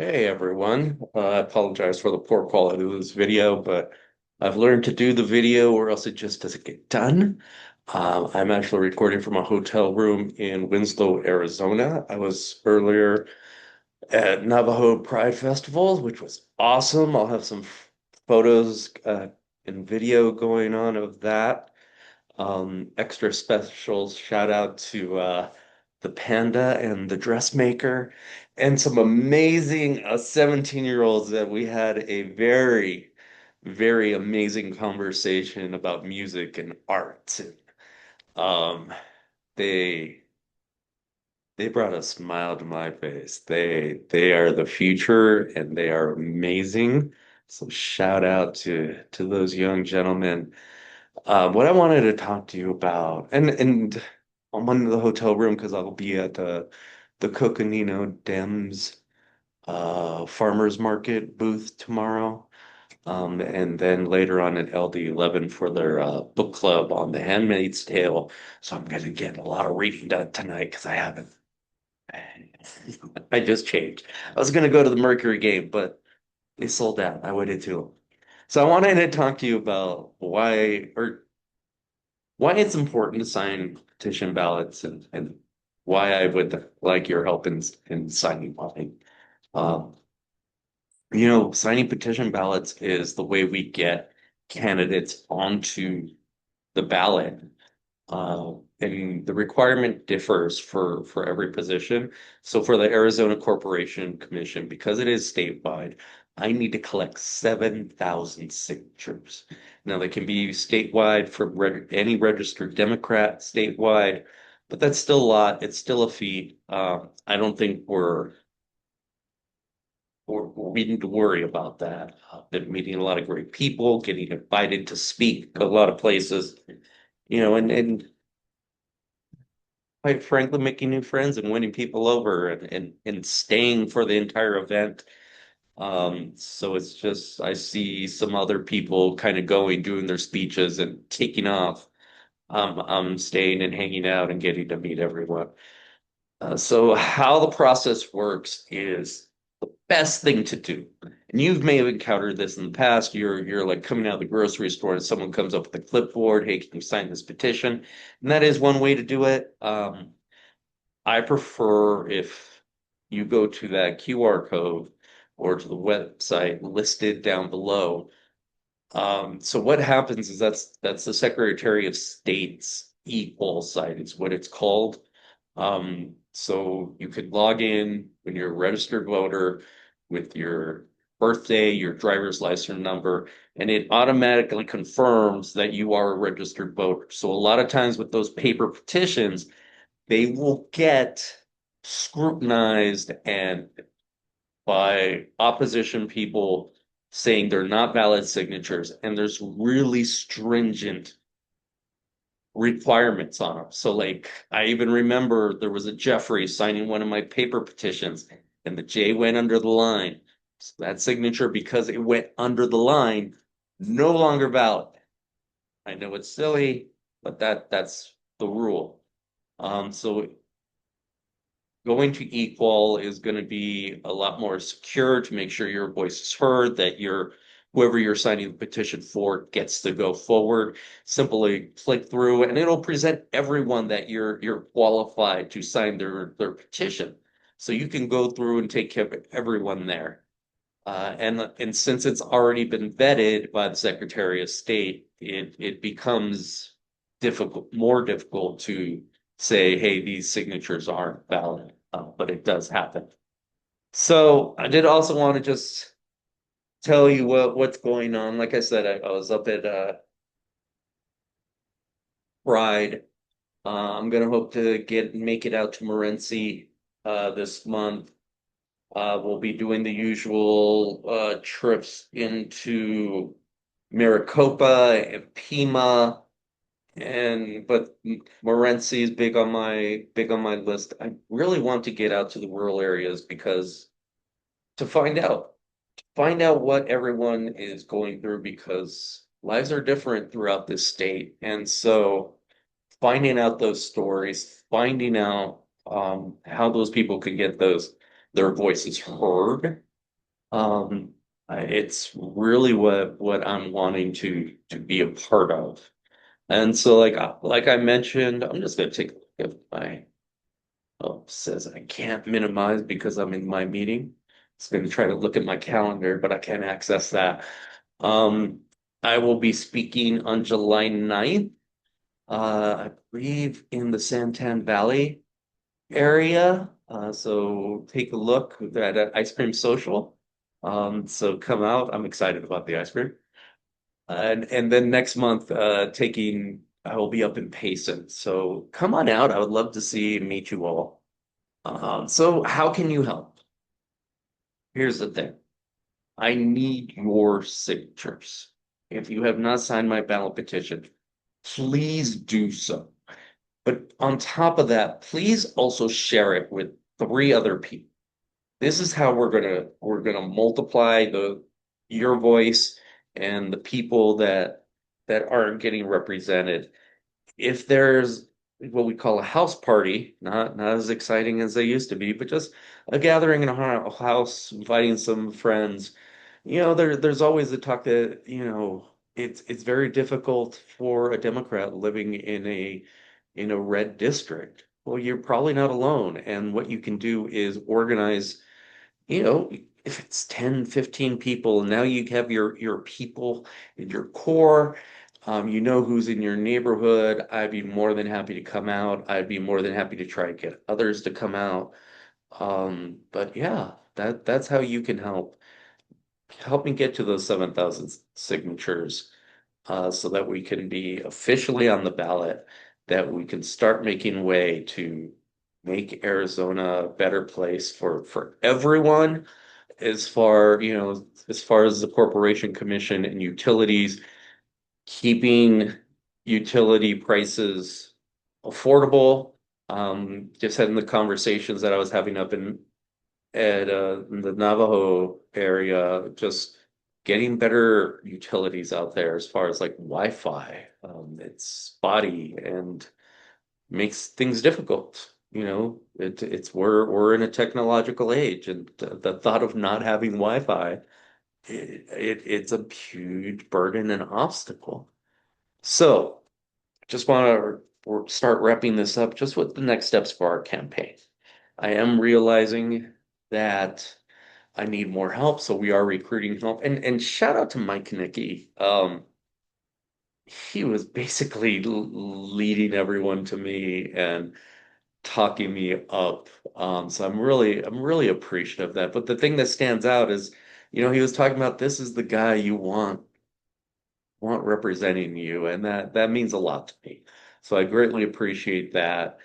Hey everyone, I apologize for the poor quality of this video, but I've learned to do the video or else it just doesn't get done. I'm actually recording from a hotel room in Winslow, Arizona. I was earlier at Navajo Pride Festival, which was awesome. I'll have some photos and video going on of that. Extra special shout out to the panda and the dressmaker and some amazing 17-year-olds that we had a very, very amazing conversation about music and art. Um, they they brought a smile to my face. They are the future and they are amazing. So shout out to those young gentlemen. What I wanted to talk to you about, and I'm in the hotel room because I'll be at the Coconino Dems farmers market booth tomorrow, and then later on at LD11 for their book club on The Handmaid's Tale. So I'm gonna get a lot of reading done tonight because I haven't. I just changed. I was gonna go to the Mercury game, but they sold out. I waited too long. So I wanted to talk to you about why it's important to sign petition ballots and why I would like your help in signing mine. Um, signing petition ballots is the way we get candidates onto the ballot. And the requirement differs for every position. So for the Arizona Corporation Commission, because it is statewide, I need to collect 7,000 signatures. Now they can be statewide for any registered Democrat statewide, but that's still a lot. It's still a feat. I don't think we need to worry about that. Been meeting a lot of great people, getting invited to speak a lot of places, and quite frankly, making new friends and winning people over and staying for the entire event. So it's just I see some other people kind of going, doing their speeches and taking off. I'm staying and hanging out and getting to meet everyone. So how the process works is the best thing to do. And you may have encountered this in the past. You're like coming out of the grocery store and someone comes up with a clipboard. Hey, can you sign this petition? And that is one way to do it. I prefer if you go to that QR code or to the website listed down below. So what happens is that's the Secretary of State's e-poll site. It's what it's called. So you could log in when you're a registered voter with your birthday, your driver's license number, and it automatically confirms that you are a registered voter. So a lot of times with those paper petitions, they will get scrutinized and by opposition people saying they're not valid signatures, and there's really stringent requirements on them. So, like, I even remember there was a Jeffrey signing one of my paper petitions, and the J went under the line. So that signature, because it went under the line, no longer valid. I know it's silly, but that's the rule. So going to equal is going to be a lot more secure to make sure your voice is heard, that whoever you're signing the petition for gets to go forward. Simply click through and it'll present everyone that you're qualified to sign their petition. So you can go through and take care of everyone there. And since it's already been vetted by the Secretary of State, it becomes more difficult to say, hey, these signatures aren't valid, but it does happen. So I did also want to just tell you what's going on. Like I said, I was up at Pride. I'm gonna hope to make it out to Morenci this month. We'll be doing the usual trips into Maricopa and Pima, but Morenci is big on my list. I really want to get out to the rural areas because to find out what everyone is going through because lives are different throughout this state, and so finding out those stories, finding out how those people can get their voices heard Um, it's really what I'm wanting to be a part of. And so like I mentioned, I'm just gonna take a look at my oh, it says I can't minimize because I'm in my meeting. It's gonna try to look at my calendar, but I can't access that. Um, I will be speaking on July 9th, I believe in the Santan Valley area. So take a look at Ice Cream Social. So come out. I'm excited about the ice cream. And then next month, I will be up in Payson. So come on out. I would love to see and meet you all. So how can you help? Here's the thing. I need your signatures. If you have not signed my ballot petition, please do so. But on top of that, please also share it with three other people. This is how we're gonna multiply the your voice and the people that aren't getting represented. If there's what we call a house party, not as exciting as they used to be, but just a gathering in a house, inviting some friends, there's always the talk that, it's very difficult for a Democrat living in a red district. Well, you're probably not alone. And what you can do is organize, if it's 10, 15 people, now you have your people in your core. You know who's in your neighborhood. I'd be more than happy to come out. I'd be more than happy to try to get others to come out. But yeah, that's how you can help me get to those 7,000 signatures, so that we can be officially on the ballot, that we can start making way to make Arizona a better place for everyone, as far as the Corporation Commission and utilities, keeping utility prices affordable. Just having the conversations that I was having up in the Navajo area, just getting better utilities out there as far as like Wi-Fi. It's spotty and makes things difficult. It's we're in a technological age, and the thought of not having Wi-Fi, it's a huge burden and obstacle. So just want to start wrapping this up just with the next steps for our campaign. I am realizing that I need more help, so we are recruiting help. And shout out to Mike Kinnicky. He was basically leading everyone to me and talking me up. So I'm really appreciative of that. But the thing that stands out is, he was talking about this is the guy you want representing you, and that means a lot to me. So I greatly appreciate that.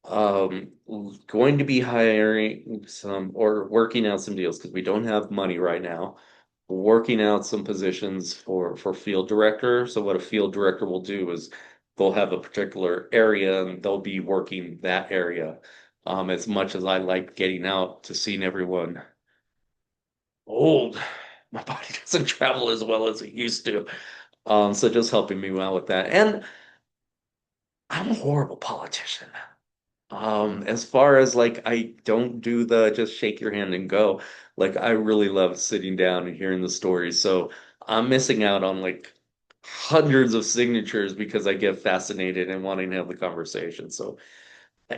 Um, Going to be hiring some or working out some deals because we don't have money right now. Working out some positions for field director. So what a field director will do is they'll have a particular area and they'll be working that area. As much as I like getting out to seeing everyone old, my body doesn't travel as well as it used to. So just helping me out with that. And I'm a horrible politician. As far as like I don't do the just shake your hand and go. Like I really love sitting down and hearing the stories. So I'm missing out on like hundreds of signatures because I get fascinated and wanting to have the conversation. So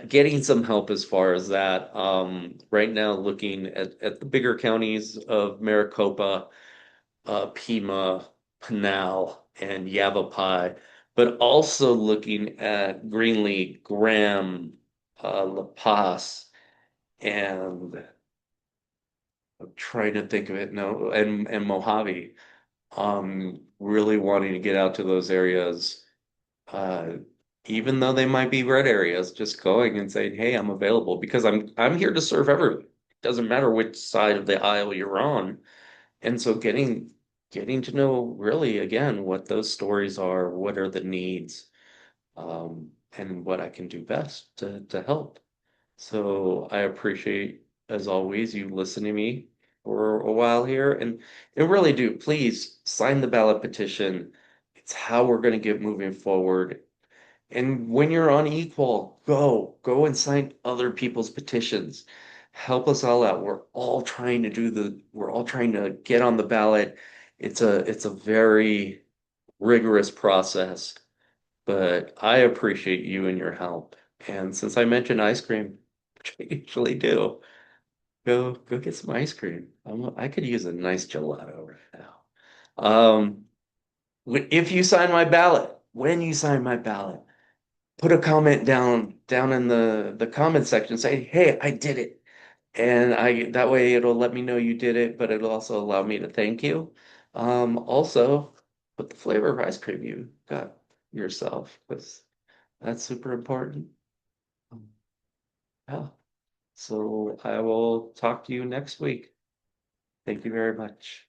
getting some help as far as that. Right now looking at the bigger counties of Maricopa, Pima, Pinal, and Yavapai, but also looking at Greenlee, Graham, La Paz, and I'm trying to think of it no, and Mojave. Really wanting to get out to those areas, uh, even though they might be red areas, just going and saying, "Hey, I'm available," because I'm here to serve everyone. It doesn't matter which side of the aisle you're on. And so getting to know really again what those stories are, what are the needs, and what I can do best to help. So I appreciate, as always, you listening to me for a while here, and really do please sign the ballot petition. It's how we're going to get moving forward. And when you're unequal, go and sign other people's petitions. Help us all out. We're all trying to get on the ballot. It's a very rigorous process, but I appreciate you and your help. And since I mentioned ice cream, which I usually do, go get some ice cream. I could use a nice gelato right now. If you sign my ballot, when you sign my ballot, put a comment down in the comment section. Say, hey, I did it. And I that way it'll let me know you did it, but it'll also allow me to thank you. Also, put the flavor of ice cream you got yourself, because that's super important. Yeah. So I will talk to you next week. Thank you very much.